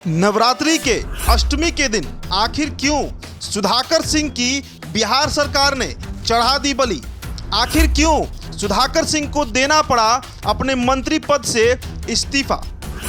नवरात्रि के अष्टमी के दिन आखिर क्यों सुधाकर सिंह की बिहार सरकार ने चढ़ा दी बलि। आखिर क्यों सुधाकर सिंह को देना पड़ा अपने मंत्री पद से इस्तीफा।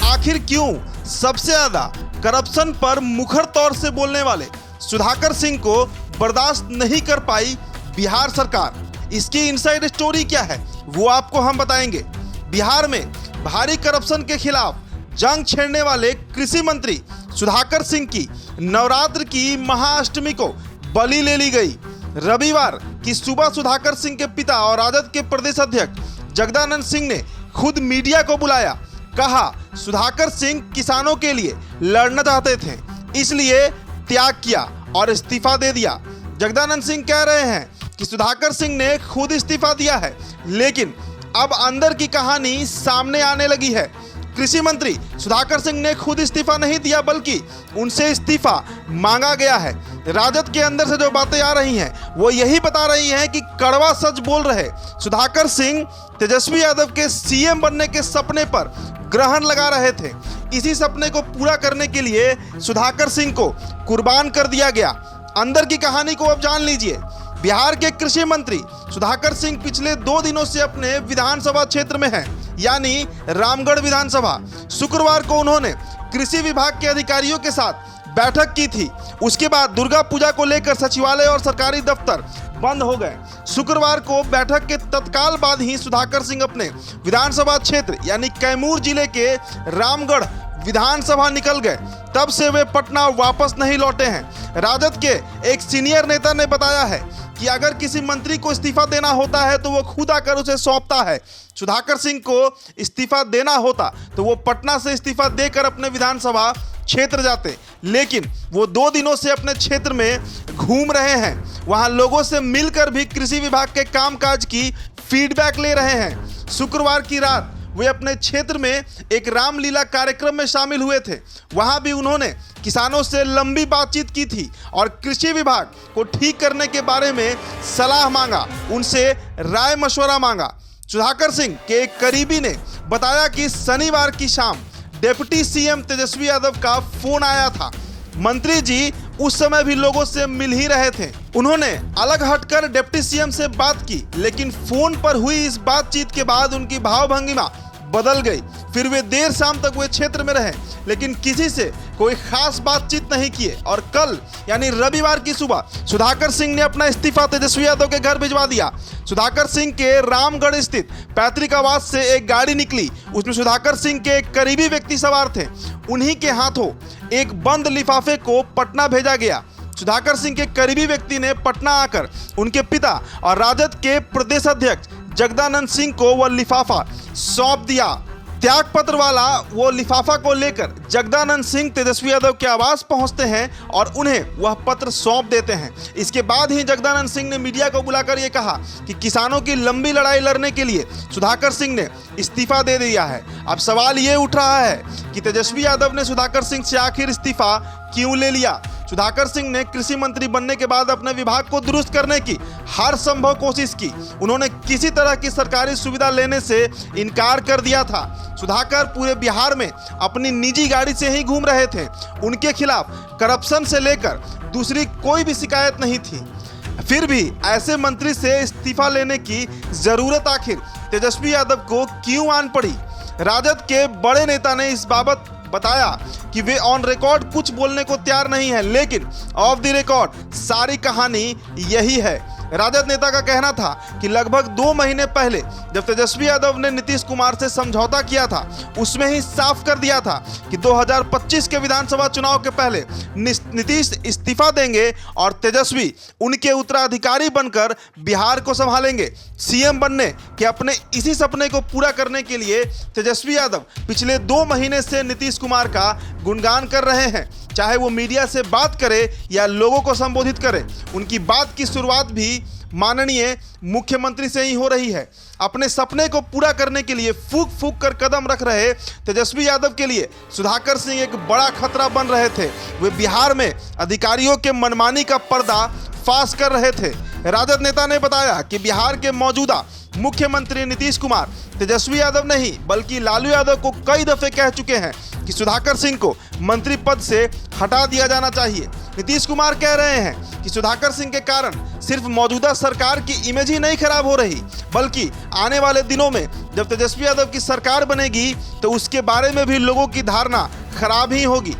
आखिर क्यों सबसे ज्यादा करप्शन पर मुखर तौर से बोलने वाले सुधाकर सिंह को बर्दाश्त नहीं कर पाई बिहार सरकार। इसकी इनसाइड स्टोरी क्या है वो आपको हम बताएंगे। बिहार में भारी करप्शन के खिलाफ जंग छेड़ने वाले कृषि मंत्री सुधाकर सिंह की नवरात्र की महाअष्टमी को बलि ले ली गई। रविवार की सुबह सुधाकर सिंह के पिता और राजद के प्रदेश अध्यक्ष जगदानंद सिंह ने खुद मीडिया को बुलाया। कहा सुधाकर सिंह किसानों के लिए लड़ना चाहते थे, इसलिए त्याग किया और इस्तीफा दे दिया। जगदानंद सिंह कह रहे हैं कि सुधाकर सिंह ने खुद इस्तीफा दिया है, लेकिन अब अंदर की कहानी सामने आने लगी है। कृषि मंत्री सुधाकर सिंह ने खुद इस्तीफा नहीं दिया, बल्कि उनसे इस्तीफा मांगा गया है। राजद के अंदर से जो बातें आ रही हैं वो यही बता रही हैं कि कड़वा सच बोल रहे सुधाकर सिंह तेजस्वी यादव के सीएम बनने के सपने पर ग्रहण लगा रहे थे। इसी सपने को पूरा करने के लिए सुधाकर सिंह को कुर्बान कर दिया गया। अंदर की कहानी को अब जान लीजिए। बिहार के कृषि मंत्री सुधाकर सिंह पिछले 2 दिनों से अपने विधानसभा क्षेत्र में हैं, यानी रामगढ़ विधानसभा। शुक्रवार को उन्होंने कृषि विभाग के अधिकारियों के साथ बैठक की थी। उसके बाद दुर्गा पूजा को लेकर सचिवालय और सरकारी दफ्तर बंद हो गए। शुक्रवार को बैठक के तत्काल बाद ही सुधाकर सिंह अपने विधानसभा क्षेत्र यानी कैमूर जिले के रामगढ़ विधानसभा निकल गए। तब से वे पटना वापस नहीं लौटे हैं। राजद के एक सीनियर नेता ने बताया है कि अगर किसी मंत्री को इस्तीफा देना होता है तो वो खुद आकर उसे सौंपता है। सुधाकर सिंह को इस्तीफा देना होता तो वो पटना से इस्तीफा देकर अपने विधानसभा क्षेत्र जाते, लेकिन वो 2 दिनों से अपने क्षेत्र में घूम रहे हैं। वहां लोगों से मिलकर भी कृषि विभाग के कामकाज की फीडबैक ले रहे हैं। शुक्रवार की रात वे अपने क्षेत्र में एक रामलीला कार्यक्रम में शामिल हुए थे। वहां भी उन्होंने किसानों से लंबी बातचीत की थी और कृषि विभाग को ठीक करने के बारे में सलाह मांगा, उनसे राय मशवरा मांगा। सुधाकर सिंह के एक करीबी ने बताया कि शनिवार की शाम डिप्टी सीएम तेजस्वी यादव का फोन आया था। मंत्री जी उस समय भी लोगों से मिल ही रहे थे। उन्होंने अलग हटकर डिप्टी सीएम से बात की, लेकिन फोन पर हुई इस बातचीत के बाद उनकी भावभंगिमा बदल गई। फिर वे देर शाम तक वे क्षेत्र में रहे, लेकिन किसी से कोई खास बातचीत नहीं किए और कल यानी रविवार की सुबह सुधाकर सिंह ने अपना इस्तीफा तेजस्वी यादव के घर भिजवा दिया। सुधाकर सिंह के रामगढ़ स्थित पैतृक आवास से एक गाड़ी निकली। उसमें सुधाकर सिंह के एक करीबी व्यक्ति सवार थे। उन्हीं के हाथों एक बंद लिफाफे को पटना भेजा गया। सुधाकर सिंह के करीबी व्यक्ति ने पटना आकर उनके पिता और राजद के प्रदेश अध्यक्ष जगदानंद सिंह को वह लिफाफा सौंप दिया। त्यागपत्र वाला वो लिफाफा को लेकर जगदानंद सिंह तेजस्वी यादव के आवास पहुंचते हैं और उन्हें वह पत्र सौंप देते हैं। इसके बाद ही जगदानंद सिंह ने मीडिया को बुलाकर ये कहा कि किसानों की लंबी लड़ाई लड़ने के लिए सुधाकर सिंह ने इस्तीफा दे दिया है। अब सवाल ये उठ रहा है कि तेजस्वी यादव ने सुधाकर सिंह से आखिर इस्तीफा क्यों ले लिया। सुधाकर सिंह ने कृषि मंत्री बनने के बाद अपने विभाग को दुरुस्त करने की हर संभव कोशिश की। उन्होंने किसी तरह की सरकारी सुविधा लेने से इनकार कर दिया था। सुधाकर पूरे बिहार में अपनी निजी गाड़ी से ही घूम रहे थे। उनके खिलाफ करप्शन से लेकर दूसरी कोई भी शिकायत नहीं थी। फिर भी ऐसे मंत्री से इस्तीफा लेने की जरूरत आखिर तेजस्वी यादव को क्यों आन पड़ी। राजद के बड़े नेता ने इस बाबत बताया कि वे ऑन रिकॉर्ड कुछ बोलने को तैयार नहीं है, लेकिन ऑफ द रिकॉर्ड सारी कहानी यही है। राजद नेता का कहना था कि लगभग 2 महीने पहले जब तेजस्वी यादव ने नीतीश कुमार से समझौता किया था, उसमें ही साफ कर दिया था कि 2025 के विधानसभा चुनाव के पहले नीतीश इस्तीफा देंगे और तेजस्वी उनके उत्तराधिकारी बनकर बिहार को संभालेंगे। सीएम बनने के अपने इसी सपने को पूरा करने के लिए तेजस्वी यादव पिछले 2 महीने से नीतीश कुमार का गुणगान कर रहे हैं। चाहे वो मीडिया से बात करे या लोगों को संबोधित करे, उनकी बात की शुरुआत भी माननीय मुख्यमंत्री से ही हो रही है। अपने सपने को पूरा करने के लिए फूंक फूंक कर कदम रख रहे तेजस्वी यादव के लिए सुधाकर सिंह एक बड़ा खतरा बन रहे थे। वे बिहार में अधिकारियों के मनमानी का पर्दा फाश कर रहे थे। राजद नेता ने बताया कि बिहार के मौजूदा मुख्यमंत्री नीतीश कुमार तेजस्वी यादव नहीं बल्कि लालू यादव को कई दफे कह चुके हैं कि सुधाकर सिंह को मंत्री पद से हटा दिया जाना चाहिए। नीतीश कुमार कह रहे हैं कि सुधाकर सिंह के कारण सिर्फ मौजूदा सरकार की इमेज ही नहीं खराब हो रही, बल्कि आने वाले दिनों में जब तेजस्वी यादव की सरकार बनेगी तो उसके बारे में भी लोगों की धारणा खराब ही होगी।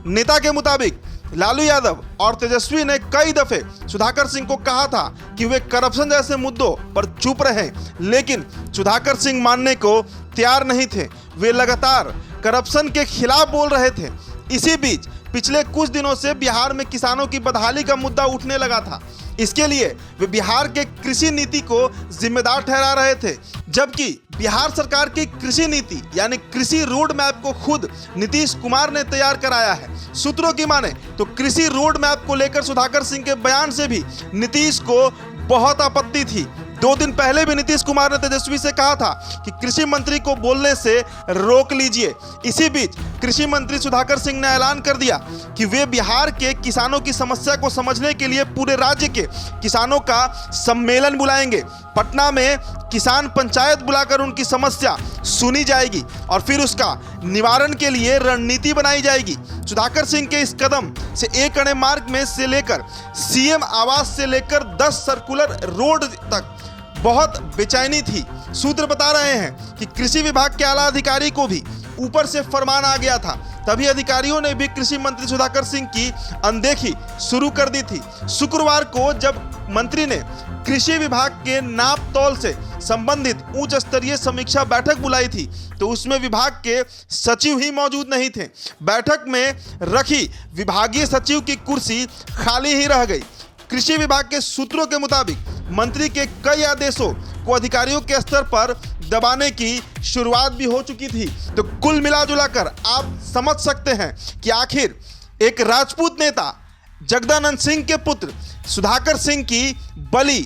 नेता के मुताबिक लालू यादव और तेजस्वी ने कई दफे सुधाकर सिंह को कहा था कि वे करप्शन जैसे मुद्दों पर चुप रहें, लेकिन सुधाकर सिंह मानने को तैयार नहीं थे। वे लगातार करप्शन के खिलाफ बोल रहे थे। इसी बीच पिछले कुछ दिनों से बिहार में किसानों की बदहाली का मुद्दा उठने लगा था। इसके लिए वे बिहार के कृषि नीति को जिम्मेदार ठहरा रहे थे, जबकि बिहार सरकार की कृषि नीति यानी कृषि रोड मैप को खुद नीतीश कुमार ने तैयार कराया है। सूत्रों की माने तो कृषि रोड मैप को लेकर सुधाकर सिंह के बयान से भी नीतीश को बहुत आपत्ति थी। 2 दिन पहले भी नीतीश कुमार ने तेजस्वी से कहा था कि कृषि मंत्री को बोलने से रोक लीजिए। इसी बीच कृषि मंत्री सुधाकर सिंह ने ऐलान कर दिया कि वे बिहार के किसानों की समस्या को समझने के लिए पूरे राज्य के किसानों का सम्मेलन बुलाएंगे। पटना में किसान पंचायत बुलाकर उनकी समस्या सुनी जाएगी और फिर उसका निवारण के लिए रणनीति बनाई जाएगी। सुधाकर सिंह के इस कदम से एक अणे मार्ग में से लेकर सीएम आवास से लेकर 10 सर्कुलर रोड तक बहुत बेचैनी थी। सूत्र बता रहे हैं कि कृषि विभाग के आला अधिकारी को भी ऊपर से फरमान आ गया था, तभी अधिकारियों ने भी कृषि मंत्री सुधाकर सिंह की अनदेखी शुरू कर दी थी। शुक्रवार को जब मंत्री ने कृषि विभाग के नाप तौल से संबंधित उच्च स्तरीय समीक्षा बैठक बुलाई थी तो उसमें विभाग के सचिव ही मौजूद नहीं थे। बैठक में रखी विभागीय सचिव की कुर्सी खाली ही रह गई। कृषि विभाग के सूत्रों के मुताबिक मंत्री के कई आदेशों को अधिकारियों के स्तर पर दबाने की शुरुआत भी हो चुकी थी। तो कुल मिलाजुलाकर आप समझ सकते हैं कि आखिर एक राजपूत नेता जगदानंद सिंह के पुत्र सुधाकर सिंह की बलि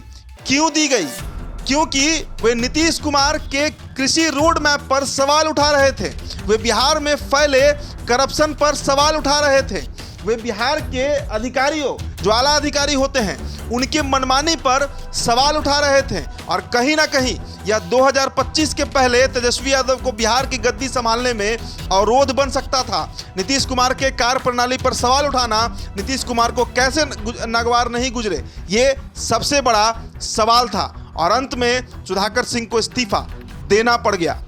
क्यों दी गई, क्योंकि वे नीतीश कुमार के कृषि रोड मैप पर सवाल उठा रहे थे। वे बिहार में फैले करप्शन पर सवाल उठा रहे थे। वे बिहार के अधिकारियों जो आला अधिकारी होते हैं उनकी मनमानी पर सवाल उठा रहे थे और कहीं ना कहीं यह 2025 के पहले तेजस्वी यादव को बिहार की गद्दी संभालने में अवरोध बन सकता था। नीतीश कुमार के कार्य प्रणाली पर सवाल उठाना नीतीश कुमार को कैसे नागवार नहीं गुजरे, ये सबसे बड़ा सवाल था और अंत में सुधाकर सिंह को इस्तीफा देना पड़ गया।